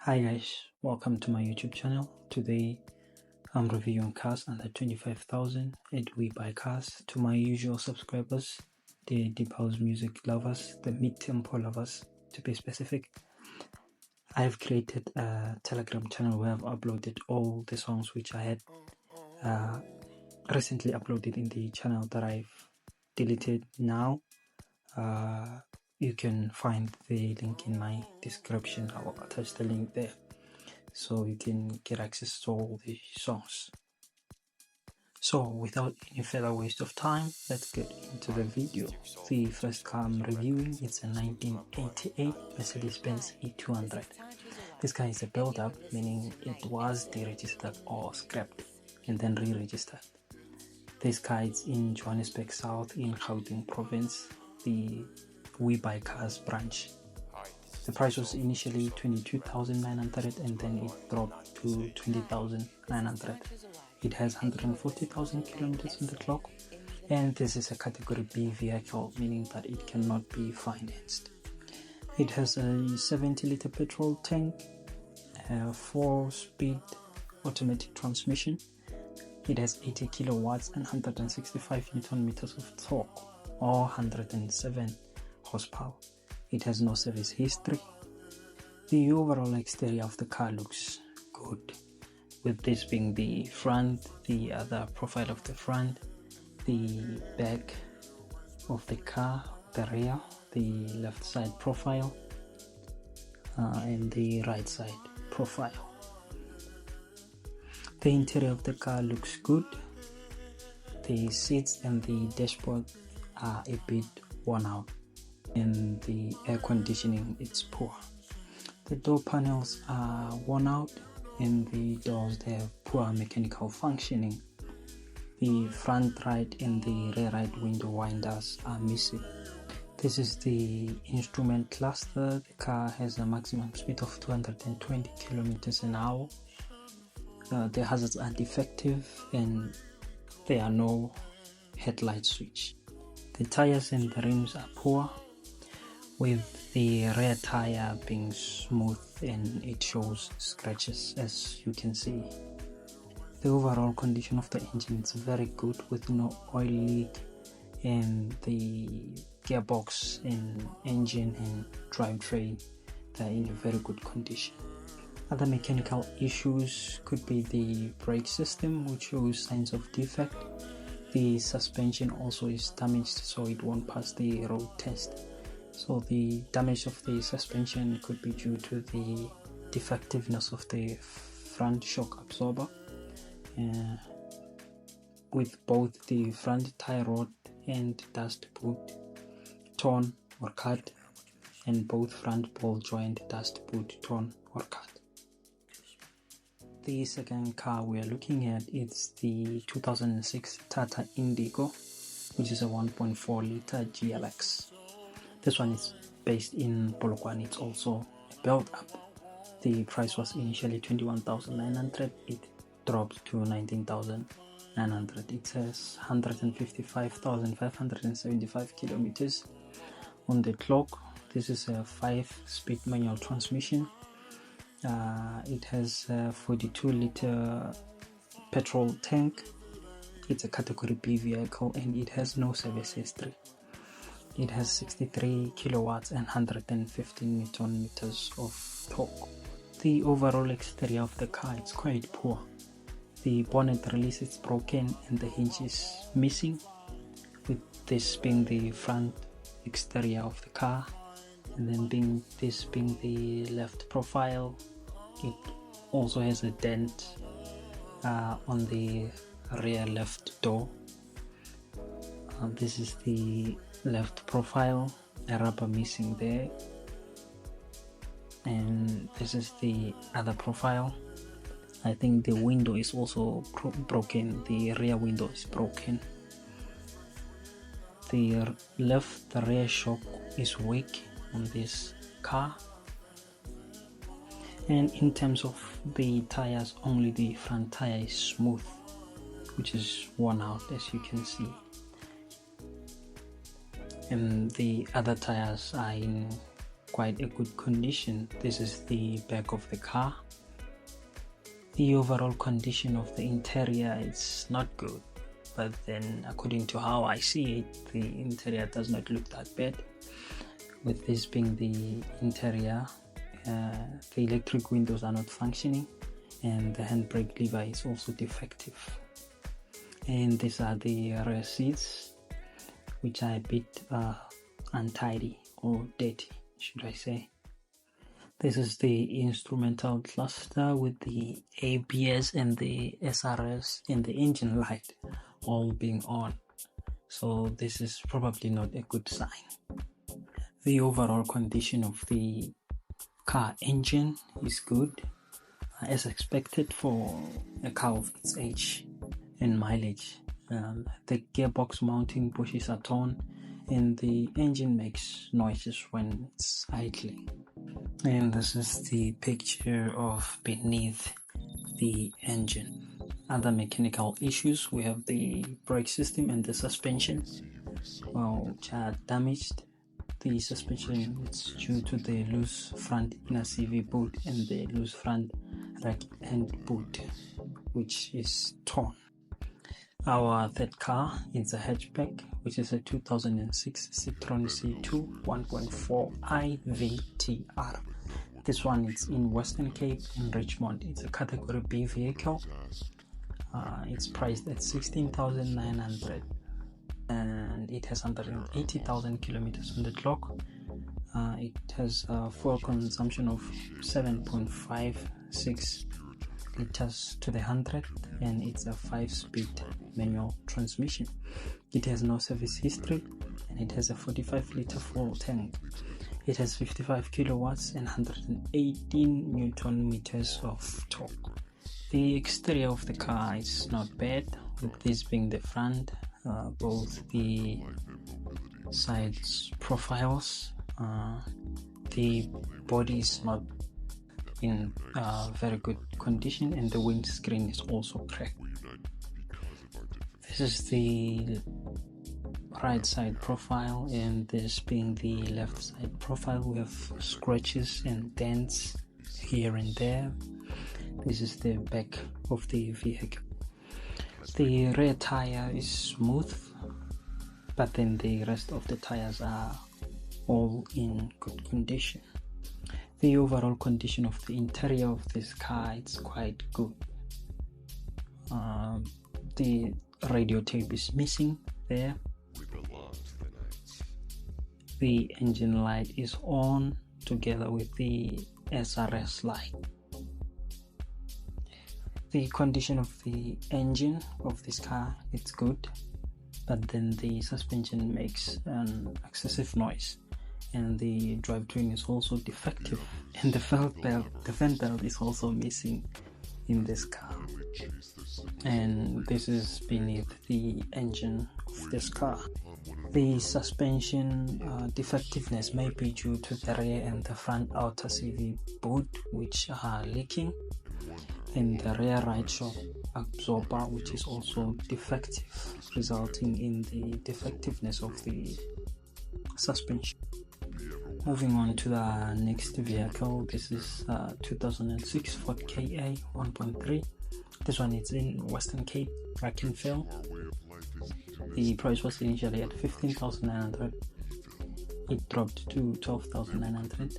Hi guys, welcome to my YouTube channel. Today I'm reviewing cars under 25,000 at We Buy Cars. To my usual subscribers, the deep house music lovers, the mid-tempo lovers to be specific, I've created a Telegram channel where I've uploaded all the songs which I had recently uploaded in the channel that I've deleted now. You can find the link in my description. I will attach the link there so you can get access to all the songs. So without any further waste of time, let's get into the video. The first car I'm reviewing is a 1988 Mercedes-Benz E200. This car is a build-up, meaning it was deregistered or scrapped and then re-registered. This car is in Johannesburg South in Gauteng Province, the We Buy Cars branch. The price was initially 22,900 and then it dropped to 20,900. It has 140,000 kilometers on the clock, and this is a category B vehicle, meaning that it cannot be financed. It has a 70-liter petrol tank, a 4-speed automatic transmission. It has 80 kilowatts and 165 Newton meters of torque, or 107 horsepower. It has no service history. The overall exterior of the car looks good, with this being the front, the other profile of the front, the back of the car, the rear, the left side profile, and the right side profile. The interior of the car looks good. The seats and the dashboard are a bit worn out, and the air conditioning is poor. The door panels are worn out, and the doors, they have poor mechanical functioning. The front right and the rear right window winders are missing. This is the instrument cluster. The car has a maximum speed of 220 kilometers an hour. The hazards are defective and there are no headlight switch. The tires and the rims are poor, with the rear tire being smooth and it shows scratches, as you can see. The overall condition of the engine is very good, with no oil leak, and the gearbox and engine and drivetrain, they're in a very good condition. Other mechanical issues could be the brake system, which shows signs of defect. The suspension also is damaged, so it won't pass the road test. So the damage of the suspension could be due to the defectiveness of the front shock absorber, with both the front tie rod and dust boot torn or cut, and both front ball joint dust boot torn or cut. The second car we are looking at is the 2006 Tata Indigo, which is a 1.4 liter GLX. This one is based in Polokwane. It's also a build-up. The price was initially 21,900. It dropped to 19,900. It has 155,575 kilometers on the clock. This is a 5-speed manual transmission. It has a 42-liter petrol tank. It's a category B vehicle and it has no service history. It has 63 kilowatts and 115 Newton meters of torque. The overall exterior of the car is quite poor. The bonnet release is broken and the hinge is missing, with this being the front exterior of the car, and then this being the left profile. It also has a dent on the rear left door. This is the left profile, a rubber missing there, and this is the other profile. I think the window is also broken. The rear window is broken. The left rear shock is weak on this car, and in terms of the tires, only the front tire is smooth, which is worn out, as you can see, and the other tires are in quite a good condition. This is the back of the car. The overall condition of the interior is not good, but then according to how I see it, the interior does not look that bad. With this being the interior, the electric windows are not functioning, and the handbrake lever is also defective. And these are the rear seats, which are a bit untidy or dirty, should I say. This is the instrumental cluster with the ABS and the SRS and the engine light all being on. So this is probably not a good sign. The overall condition of the car engine is good, as expected for a car of its age and mileage. The gearbox mounting bushes are torn, and the engine makes noises when it's idling. And this is the picture of beneath the engine. Other mechanical issues, we have the brake system and the suspension, which are damaged. The suspension is due to the loose front inner CV boot and the loose front rack end boot, which is torn. Our third car is a hatchback, which is a 2006 Citroen C2 1.4 IVTR. This one is in Western Cape in Richmond. It's a category B vehicle. It's priced at 16,900 and it has 180,000 kilometers on the clock. It has a fuel consumption of 7.56 liters to the 100, and it's a 5-speed manual transmission. It has no service history, and it has a 45-liter fuel tank. It has 55 kilowatts and 118 newton meters of torque. The exterior of the car is not bad, with this being the front, both the sides profiles, the body is not in very good condition, and the windscreen is also cracked. This is the right side profile, and this being the left side profile, we have scratches and dents here and there. This is the back of the vehicle. The rear tire is smooth, but then the rest of the tires are all in good condition. The overall condition of the interior of this car is quite good. The radio tape is missing there. The engine light is on together with the SRS light. The condition of the engine of this car is good, but then the suspension makes an excessive noise, and the drivetrain is also defective, and the fan belt is also missing in this car, and this is beneath the engine of this car. The suspension defectiveness may be due to the rear and the front outer CV boot, which are leaking, and the rear right shock absorber, which is also defective, resulting in the defectiveness of the suspension. Moving on to the next vehicle, this is 2006 Ford KA 1.3. This one is in Western Cape, Brackenfell. The price was initially at 15,900. It dropped to 12,900,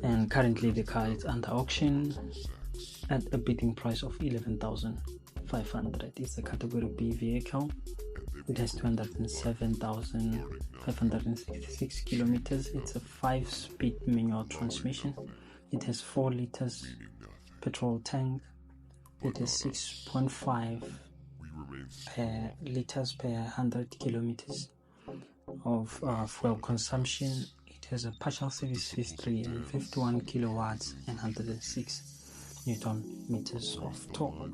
and currently the car is under auction at a bidding price of 11,500. It's a category B vehicle. It has 207,566 kilometers. It's a 5-speed manual transmission. It has 4 liters petrol tank. It has 6.5 liters per 100 kilometers of fuel consumption. It has a partial service history and 51 kilowatts and 106 Newton meters of torque.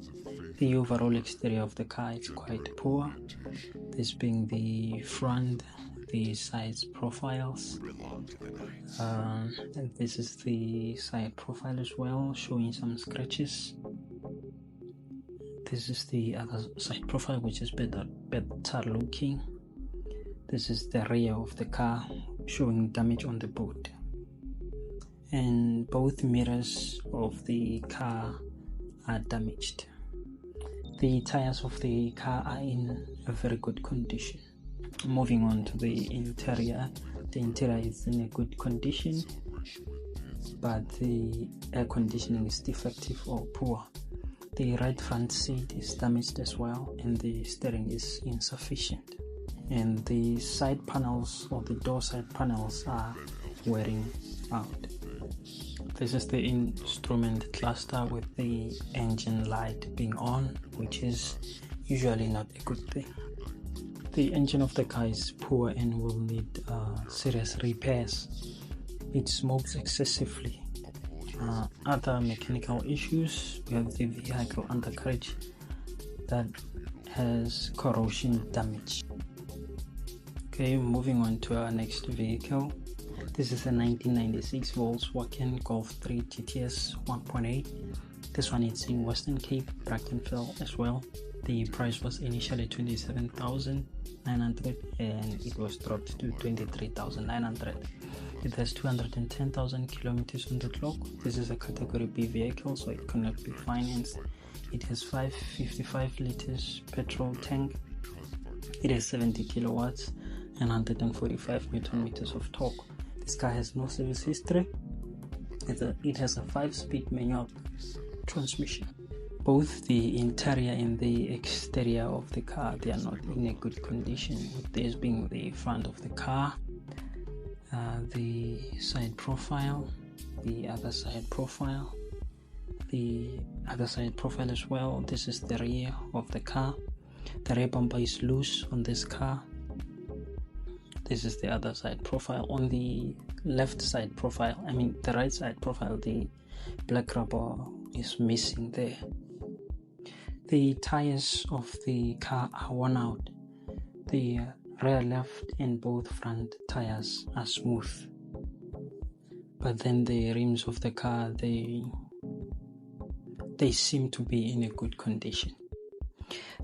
The overall exterior of the car is quite poor, this being the front, the side profiles, and this is the side profile as well, showing some scratches. This is the other side profile, which is better looking. This is the rear of the car, showing damage on the boot. And both mirrors of the car are damaged. The tires of the car are in a very good condition. Moving on to the interior is in a good condition, but the air conditioning is defective or poor. The right front seat is damaged as well, and the steering is insufficient. And the side panels or the door side panels are wearing out. This is the instrument cluster with the engine light being on, which is usually not a good thing. The engine of the car is poor and will need serious repairs. It smokes excessively. Other mechanical issues, we have the vehicle undercarriage that has corrosion damage. Okay, moving on to our next vehicle. This is a 1996 Volkswagen Golf 3 GTS 1.8. This one is in Western Cape, Brackenfell as well. The price was initially 27,900 and it was dropped to 23,900. It has 210,000 kilometers on the clock. This is a category B vehicle, so it cannot be financed. It has 555 liters petrol tank. It has 70 kilowatts and 145 newton meters of torque. This car has no service history. It has a 5-speed manual transmission. Both the interior and the exterior of the car, they are not in a good condition, with this being the front of the car, the side profile, the other side profile, as well. This is the rear of the car. The rear bumper is loose on this car. This is the other side profile. On the left side profile, the right side profile, the black rubber is missing there. The tires of the car are worn out. The rear left and both front tires are smooth, but then the rims of the car, they seem to be in a good condition.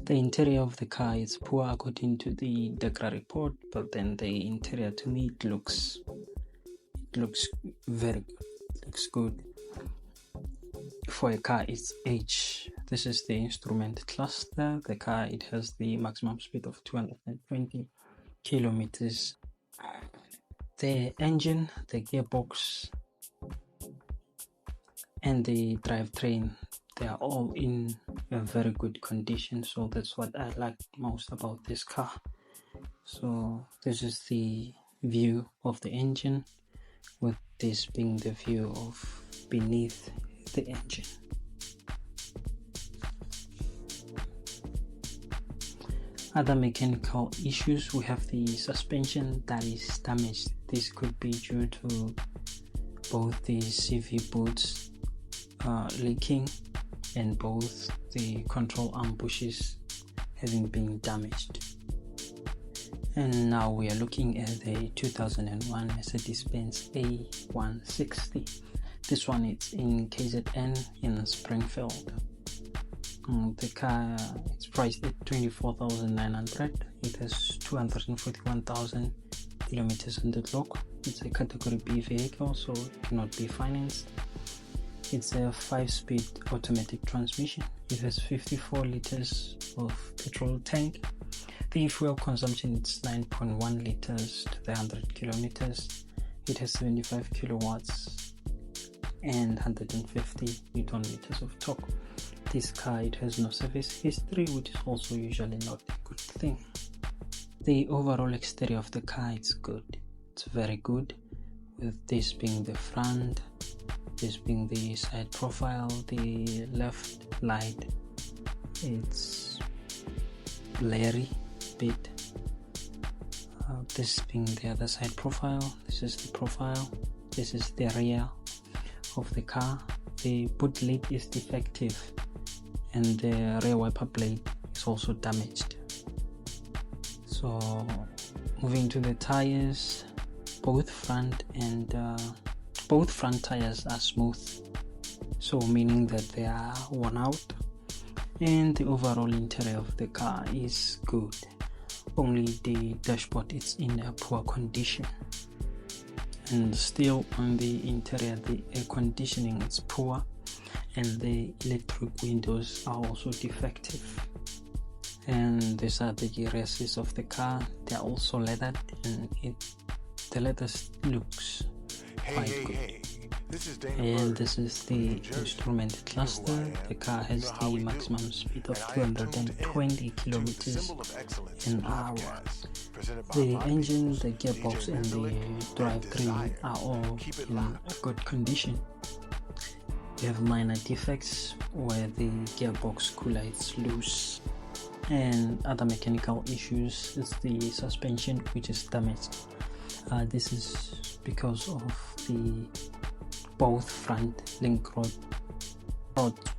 The interior of the car is poor according to the DECRA report, but then the interior, to me, it looks very good. It looks good for a car its age. This is the instrument cluster. The car, it has the maximum speed of 220 kilometers. The engine, the gearbox, and the drivetrain, they are all in a very good condition, so that's what I like most about this car. So this is the view of the engine, with this being the view of beneath the engine. Other mechanical issues, we have the suspension that is damaged. This could be due to both the CV boots leaking and both the control arm bushes having been damaged. And now we are looking at the 2001 Mercedes-Benz A160. This one is in KZN in Springfield. The car, it's priced at 24,900. It has 241,000 kilometers on the clock. It's a category B vehicle, so it cannot be financed. It's a 5-speed automatic transmission. It has 54 liters of petrol tank. The fuel consumption is 9.1 liters to the 100 kilometers. It has 75 kilowatts and 150 newton meters of torque. This car, it has no service history, which is also usually not a good thing. The overall exterior of the car, it's good. It's very good, with this being the front, this being the side profile, the left light, it's blurry bit. This being the other side profile, this is the profile, this is the rear of the car. The boot lid is defective and the rear wiper blade is also damaged. So moving to the tires, both front tires are smooth, so meaning that they are worn out, and the overall interior of the car is good. Only the dashboard is in a poor condition. And still on the interior, the air conditioning is poor, and the electric windows are also defective. And these are the rear seats of the car. They are also leathered, and the leather looks quite good. And this is the instrument cluster. The car has the maximum speed of 220 kilometers an hour. The engine, the gearbox, and the drivetrain are all in good condition. We have minor defects where the gearbox cooler is loose, and other mechanical issues is the suspension, which is damaged. This is because of the both front link rod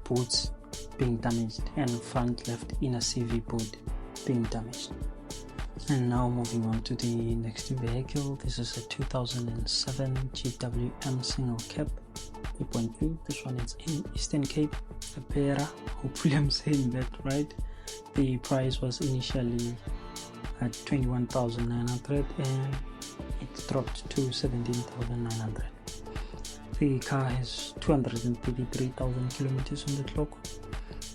boots being damaged and front left inner CV boot being damaged. And now moving on to the next vehicle. This is a 2007 GWM single cab 3.2. This one is in Eastern Cape, Buya. Hopefully I'm saying that right. The price was initially at 21,900 and it dropped to 17,900. The car has 233,000 kilometers on the clock.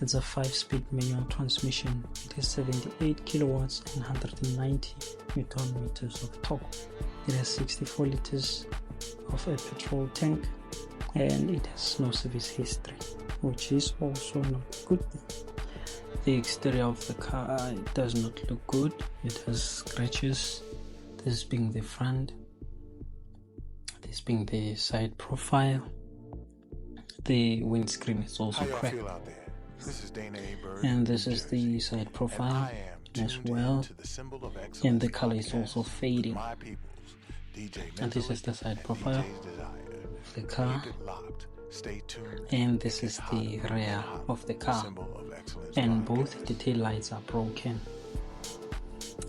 It's a 5-speed manual transmission. It has 78 kilowatts and 190 newton meters of torque. It has 64 liters of a petrol tank, and it has no service history, which is also not good. The exterior of the car does not look good. It has scratches, this being the front, this being the side profile. The windscreen is also cracked. And this is the side profile as well, and the color is also fading. And this is the side profile of the car, and this is the rear of the car, and both the tail lights are broken.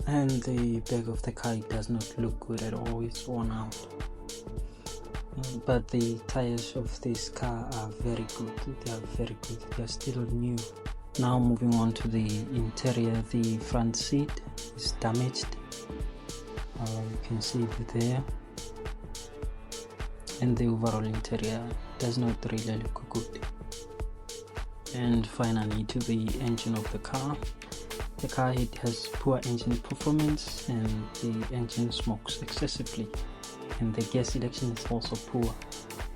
And the back of the car does not look good at all, it's worn out. But the tires of this car are very good. They are very good. They are still new. Now moving on to the interior. The front seat is damaged. You can see it there. And the overall interior does not really look good. And finally, to the engine of the car. The car has poor engine performance, and the engine smokes excessively. And the gas selection is also poor.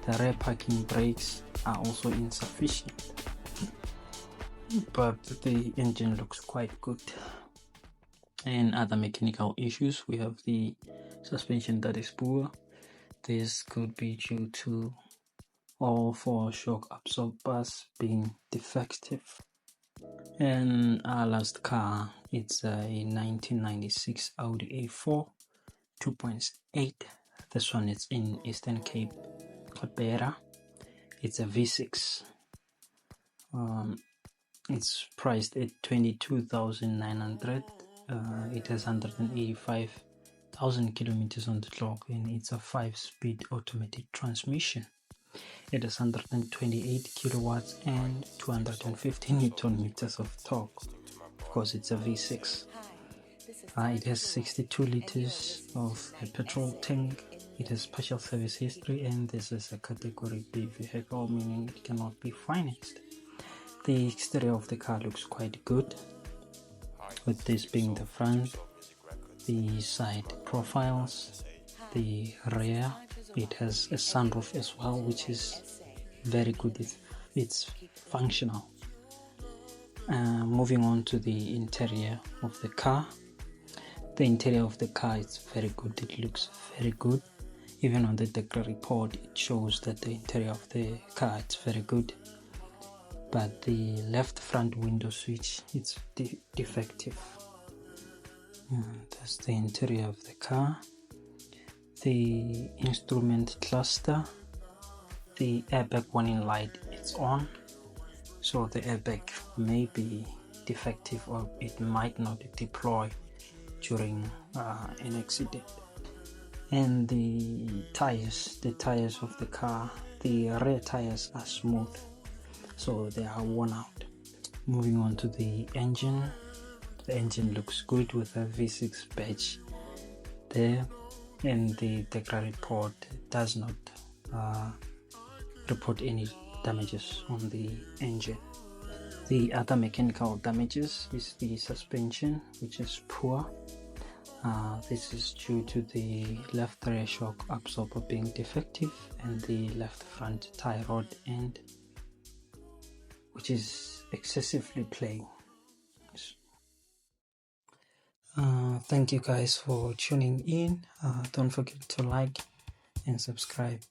The rear parking brakes are also insufficient, but the engine looks quite good. And other mechanical issues, we have the suspension that is poor. This could be due to all 4 shock absorbers being defective. And our last car, it's a 1996 Audi A4 2.8. This one is in Eastern Cape, Buya. It's a V6. It's priced at 22,900. It has 185,000 kilometers on the clock, and it's a 5-speed automatic transmission. It has 128 kilowatts and 250 newton meters of torque. Of course, it's a V6. It has 62 liters of a petrol tank. It has partial service history, and this is a category B vehicle, meaning it cannot be financed. The exterior of the car looks quite good, with this being the front, the side profiles, the rear. It has a sunroof as well, which is very good. It's functional. Moving on to the interior of the car. The interior of the car is very good. It looks very good. Even on the Decra report, it shows that the interior of the car is very good. But the left front window switch, it's defective. That's the interior of the car. The instrument cluster, the airbag warning light is on, so the airbag may be defective, or it might not deploy during an accident. And the tires of the car, the rear tires are smooth, so they are worn out. Moving on to the engine. The engine looks good with a V6 badge there. and the Tegra report does not report any damages on the engine. The other mechanical damages is the suspension, which is poor. This is due to the left rear shock absorber being defective and the left front tie rod end, which is excessively plain. Thank you guys for tuning in. Don't forget to like and subscribe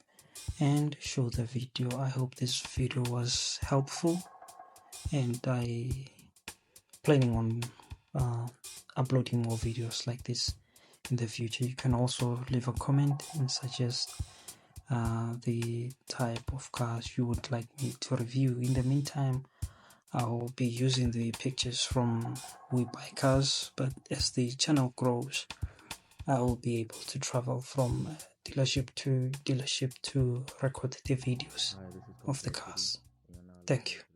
and show the video. I hope this video was helpful, and I planning on uploading more videos like this in the future. You can also leave a comment and suggest the type of cars you would like me to review. In the meantime, I'll be using the pictures from We Buy Cars, but as the channel grows, I will be able to travel from dealership to dealership to record the videos of the cars. Thank you.